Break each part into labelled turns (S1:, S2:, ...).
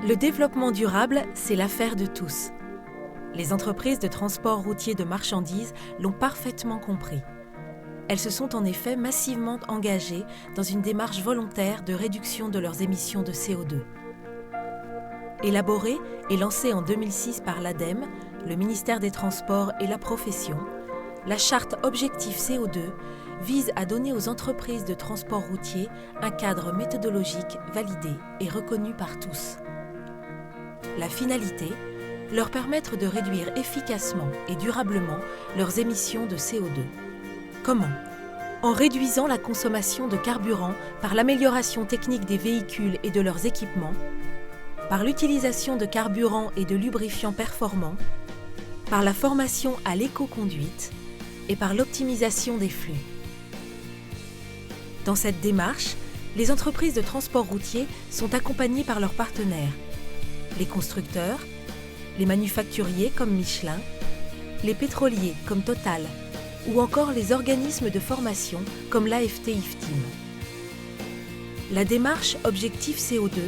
S1: Le développement durable, c'est l'affaire de tous. Les entreprises de transport routier de marchandises l'ont parfaitement compris. Elles se sont en effet massivement engagées dans une démarche volontaire de réduction de leurs émissions de CO2. Élaborée et lancée en 2006 par l'ADEME, le ministère des Transports et la profession, la charte Objectif CO2 vise à donner aux entreprises de transport routier un cadre méthodologique validé et reconnu par tous. La finalité, leur permettre de réduire efficacement et durablement leurs émissions de CO2. Comment ? En réduisant la consommation de carburant par l'amélioration technique des véhicules et de leurs équipements, par l'utilisation de carburants et de lubrifiants performants, par la formation à l'éco-conduite et par l'optimisation des flux. Dans cette démarche, les entreprises de transport routier sont accompagnées par leurs partenaires, les constructeurs, les manufacturiers comme Michelin, les pétroliers comme Total ou encore les organismes de formation comme l'AFT-IFTIM. La démarche Objectif CO2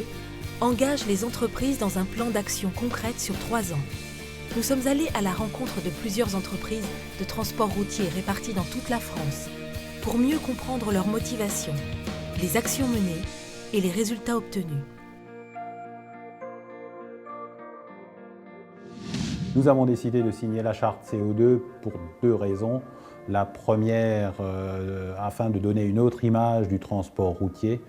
S1: engage les entreprises dans un plan d'action concrète sur 3 ans. Nous sommes allés à la rencontre de plusieurs entreprises de transport routier réparties dans toute la France pour mieux comprendre leur motivation, les actions menées et les résultats obtenus.
S2: Nous avons décidé de signer la charte CO2 pour 2 raisons. La première, afin de donner une autre image du transport routier.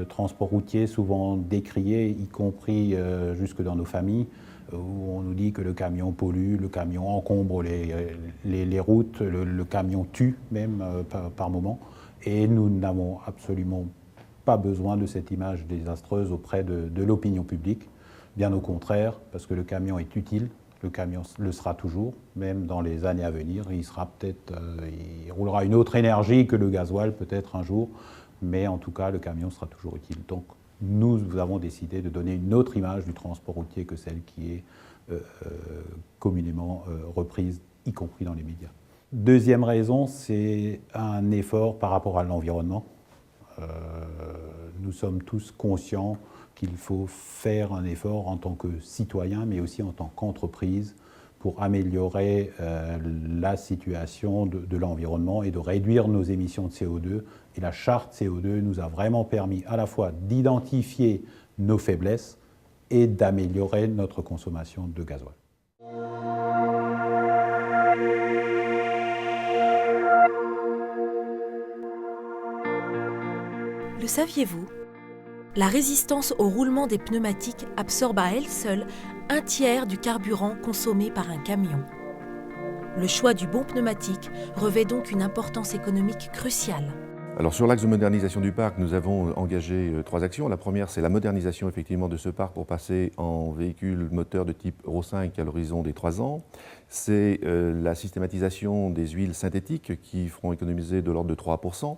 S2: Transport routier souvent décrié, y compris jusque dans nos familles, où on nous dit que le camion pollue, le camion encombre les routes, le camion tue même par moment. Et nous n'avons absolument pas besoin de cette image désastreuse auprès de l'opinion publique. Bien au contraire, parce que le camion est utile. Le camion le sera toujours, même dans les années à venir. Il roulera une autre énergie que le gasoil peut-être un jour, mais en tout cas, le camion sera toujours utile. Donc, nous avons décidé de donner une autre image du transport routier que celle qui est communément reprise, y compris dans les médias. Deuxième raison, c'est un effort par rapport à l'environnement. Nous sommes tous conscients qu'il faut faire un effort en tant que citoyen, mais aussi en tant qu'entreprise, pour améliorer la situation de l'environnement et de réduire nos émissions de CO2. Et la charte CO2 nous a vraiment permis à la fois d'identifier nos faiblesses et d'améliorer notre consommation de gasoil.
S1: Le saviez-vous ? La résistance au roulement des pneumatiques absorbe à elle seule 1/3 du carburant consommé par un camion. Le choix du bon pneumatique revêt donc une importance économique cruciale.
S3: Alors sur l'axe de modernisation du parc, nous avons engagé 3 actions. La première, c'est la modernisation effectivement de ce parc pour passer en véhicule moteur de type Euro 5 à l'horizon des 3 ans. C'est la systématisation des huiles synthétiques qui feront économiser de l'ordre de 3%.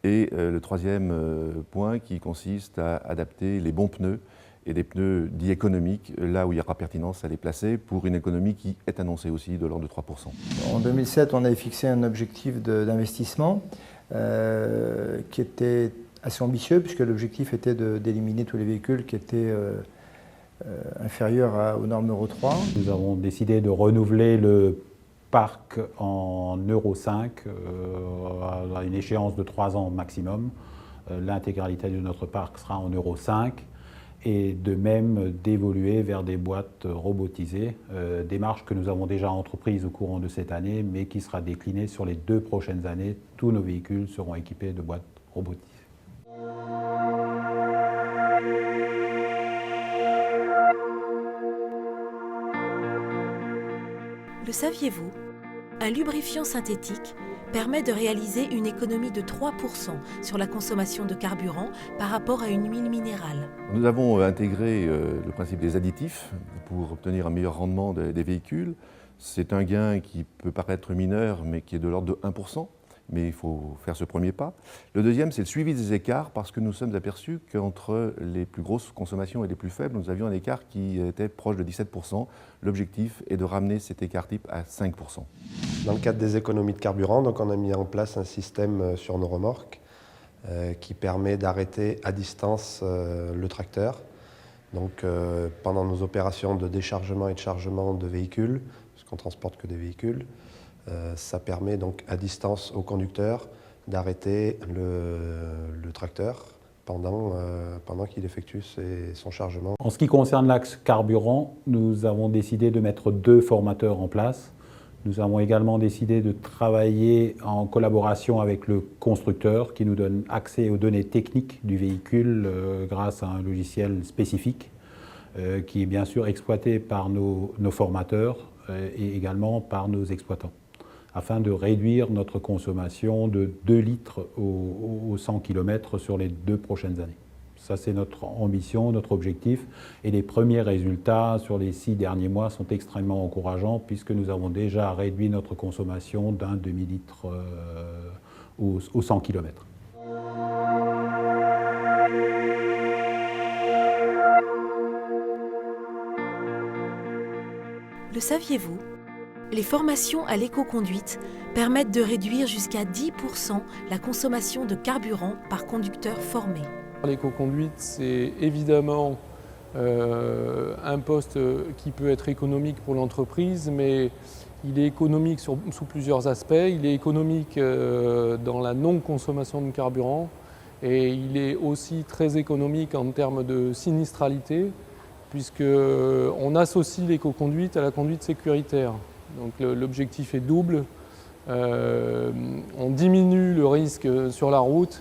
S3: Et le troisième point qui consiste à adapter les bons pneus et des pneus dits économiques, là où il y aura pertinence à les placer, pour une économie qui est annoncée aussi de l'ordre de 3%.
S4: En 2007, on avait fixé un objectif d'investissement qui était assez ambitieux, puisque l'objectif était d'éliminer tous les véhicules qui étaient inférieurs aux normes Euro 3.
S2: Nous avons décidé de renouveler le parc en Euro 5 à une échéance de 3 ans maximum. L'intégralité de notre parc sera en Euro 5 et de même d'évoluer vers des boîtes robotisées, démarche que nous avons déjà entreprise au courant de cette année mais qui sera déclinée sur les 2 prochaines années. Tous nos véhicules seront équipés de boîtes robotisées.
S1: Le saviez-vous ? Un lubrifiant synthétique permet de réaliser une économie de 3% sur la consommation de carburant par rapport à une huile minérale.
S3: Nous avons intégré le principe des additifs pour obtenir un meilleur rendement des véhicules. C'est un gain qui peut paraître mineur, mais qui est de l'ordre de 1%. Mais il faut faire ce premier pas. Le deuxième, c'est le suivi des écarts, parce que nous sommes aperçus qu'entre les plus grosses consommations et les plus faibles, nous avions un écart qui était proche de 17%. L'objectif est de ramener cet écart type à 5%.
S5: Dans le cadre des économies de carburant, donc on a mis en place un système sur nos remorques qui permet d'arrêter à distance le tracteur Donc pendant nos opérations de déchargement et de chargement de véhicules, parce qu'on ne transporte que des véhicules, ça permet donc à distance au conducteur d'arrêter le tracteur pendant qu'il effectue son chargement.
S2: En ce qui concerne l'axe carburant, nous avons décidé de mettre 2 formateurs en place. Nous avons également décidé de travailler en collaboration avec le constructeur qui nous donne accès aux données techniques du véhicule grâce à un logiciel spécifique qui est bien sûr exploité par nos formateurs et également par nos exploitants, afin de réduire notre consommation de 2 litres au 100 km sur les 2 prochaines années. Ça, c'est notre ambition, notre objectif. Et les premiers résultats sur les 6 derniers mois sont extrêmement encourageants puisque nous avons déjà réduit notre consommation d'un demi-litre au 100 km.
S1: Le saviez-vous ? Les formations à l'éco-conduite permettent de réduire jusqu'à 10% la consommation de carburant par conducteur formé.
S6: L'éco-conduite, c'est évidemment un poste qui peut être économique pour l'entreprise, mais il est économique sous plusieurs aspects. Il est économique dans la non-consommation de carburant et il est aussi très économique en termes de sinistralité, puisqu'on associe l'éco-conduite à la conduite sécuritaire. Donc l'objectif est double. On diminue le risque sur la route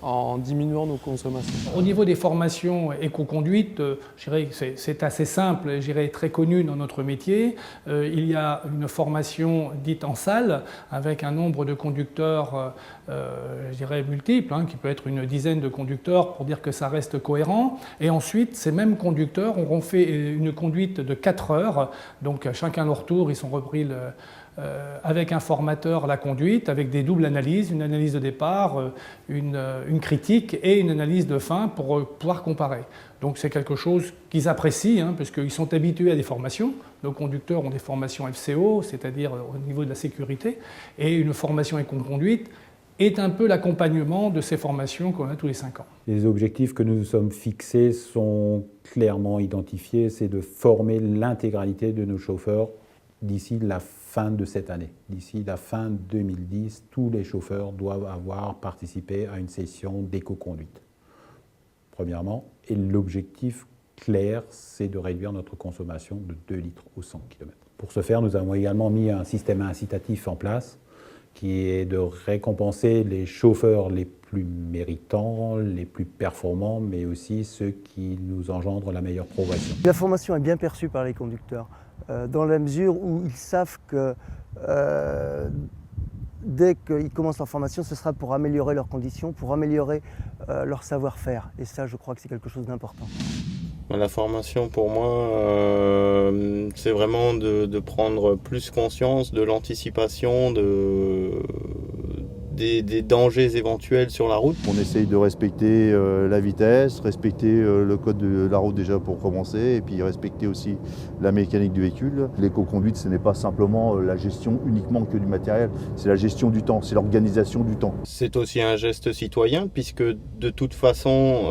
S6: en diminuant nos consommations.
S7: Au niveau des formations éco-conduite, je dirais que c'est assez simple et je dirais très connu dans notre métier. Il y a une formation dite en salle avec un nombre de conducteurs je dirais multiple, qui peut être une dizaine de conducteurs pour dire que ça reste cohérent. Et ensuite, ces mêmes conducteurs auront fait une conduite de 4 heures. Donc chacun leur tour, ils sont repris avec un formateur la conduite, avec des doubles analyses, une analyse de départ, une critique et une analyse de fin pour pouvoir comparer. Donc c'est quelque chose qu'ils apprécient, puisqu'ils sont habitués à des formations. Nos conducteurs ont des formations FCO, c'est-à-dire au niveau de la sécurité, et une formation éco-conduite est un peu l'accompagnement de ces formations qu'on a tous les 5 ans.
S2: Les objectifs que nous nous sommes fixés sont clairement identifiés, c'est de former l'intégralité de nos chauffeurs d'ici la fin de cette année. D'ici la fin 2010, tous les chauffeurs doivent avoir participé à une session d'éco-conduite, premièrement. Et l'objectif clair, c'est de réduire notre consommation de 2 litres au 100 km. Pour ce faire, nous avons également mis un système incitatif en place qui est de récompenser les chauffeurs les plus méritants, les plus performants, mais aussi ceux qui nous engendrent la meilleure progression.
S8: La formation est bien perçue par les conducteurs, dans la mesure où ils savent que dès qu'ils commencent leur formation, ce sera pour améliorer leurs conditions, pour améliorer leur savoir-faire. Et ça, je crois que c'est quelque chose d'important.
S9: La formation, pour moi, c'est vraiment de prendre plus conscience de l'anticipation des dangers éventuels sur la route.
S10: On essaye de respecter la vitesse, respecter le code de la route déjà pour commencer, et puis respecter aussi la mécanique du véhicule. L'éco-conduite, ce n'est pas simplement la gestion uniquement que du matériel, c'est la gestion du temps, c'est l'organisation du temps.
S9: C'est aussi un geste citoyen, puisque de toute façon,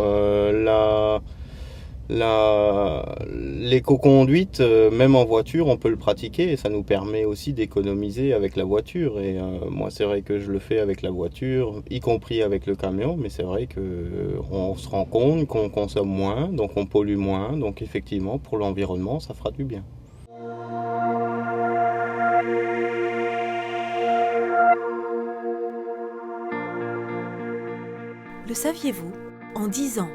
S9: l'éco-conduite, même en voiture, on peut le pratiquer et ça nous permet aussi d'économiser avec la voiture. Et moi, c'est vrai que je le fais avec la voiture, y compris avec le camion, mais c'est vrai qu'on se rend compte qu'on consomme moins, donc on pollue moins. Donc effectivement, pour l'environnement, ça fera du bien.
S1: Le saviez-vous ? En 10 ans,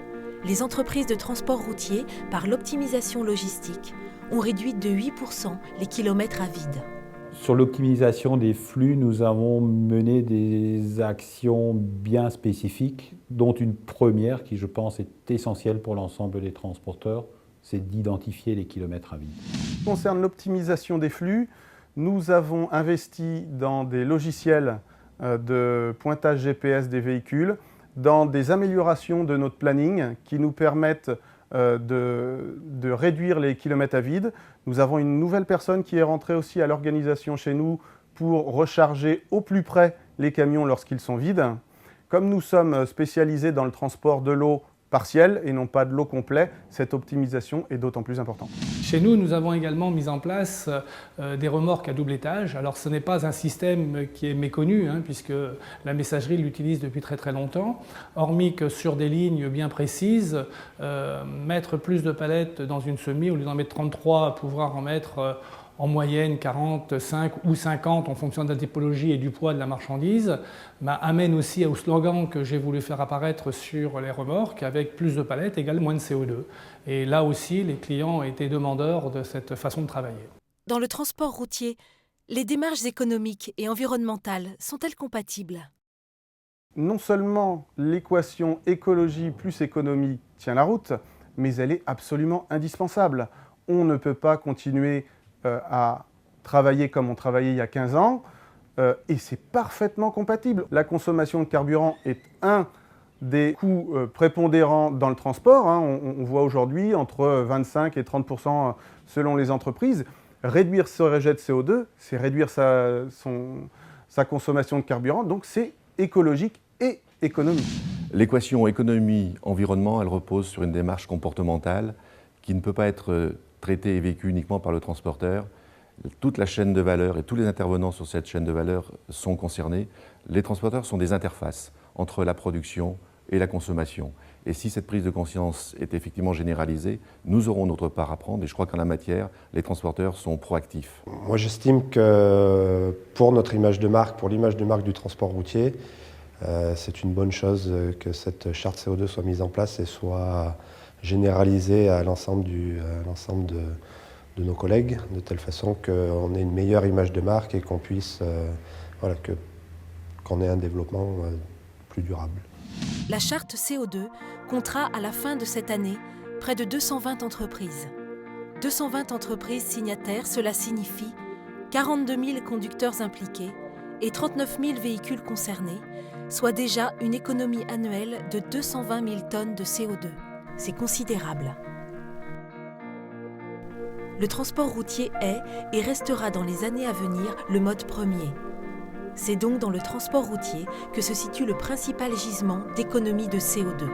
S1: les entreprises de transport routier, par l'optimisation logistique, ont réduit de 8% les kilomètres à vide.
S2: Sur l'optimisation des flux, nous avons mené des actions bien spécifiques, dont une première qui, je pense, est essentielle pour l'ensemble des transporteurs, c'est d'identifier les kilomètres à vide.
S11: En ce qui concerne l'optimisation des flux, nous avons investi dans des logiciels de pointage GPS des véhicules, dans des améliorations de notre planning qui nous permettent de réduire les kilomètres à vide. Nous avons une nouvelle personne qui est rentrée aussi à l'organisation chez nous pour recharger au plus près les camions lorsqu'ils sont vides. Comme nous sommes spécialisés dans le transport de l'eau partiel et non pas de l'eau complet. Cette optimisation est d'autant plus importante.
S7: Chez nous, nous avons également mis en place des remorques à double étage. Alors ce n'est pas un système qui est méconnu, puisque la messagerie l'utilise depuis très très longtemps, hormis que sur des lignes bien précises, mettre plus de palettes dans une semi, au lieu d'en mettre 33, pouvoir en mettre en moyenne 45 ou 50 en fonction de la typologie et du poids de la marchandise, amène aussi au slogan que j'ai voulu faire apparaître sur les remorques, avec plus de palettes égale moins de CO2. Et là aussi, les clients étaient demandeurs de cette façon de travailler.
S1: Dans le transport routier, les démarches économiques et environnementales sont-elles compatibles ?
S11: Non seulement l'équation écologie plus économie tient la route, mais elle est absolument indispensable. On ne peut pas continuer à travailler comme on travaillait il y a 15 ans, et c'est parfaitement compatible. La consommation de carburant est un des coûts prépondérants dans le transport. On voit aujourd'hui entre 25 et 30% selon les entreprises. Réduire ce rejet de CO2, c'est réduire sa consommation de carburant, donc c'est écologique et économique.
S3: L'équation économie-environnement, elle repose sur une démarche comportementale qui ne peut pas être traitée et vécue uniquement par le transporteur. Toute la chaîne de valeur et tous les intervenants sur cette chaîne de valeur sont concernés. Les transporteurs sont des interfaces entre la production et la consommation. Et si cette prise de conscience est effectivement généralisée, nous aurons notre part à prendre. Et je crois qu'en la matière, les transporteurs sont proactifs.
S5: Moi, j'estime que pour notre image de marque, pour l'image de marque du transport routier, c'est une bonne chose que cette charte CO2 soit mise en place et soit généralisée à l'ensemble de nos collègues, de telle façon qu'on ait une meilleure image de marque et qu'on puisse, qu'on ait un développement plus durable.
S1: La charte CO2 comptera à la fin de cette année près de 220 entreprises. 220 entreprises signataires, cela signifie 42 000 conducteurs impliqués et 39 000 véhicules concernés, soit déjà une économie annuelle de 220 000 tonnes de CO2. C'est considérable. Le transport routier est et restera dans les années à venir le mode premier. C'est donc dans le transport routier que se situe le principal gisement d'économie de CO2.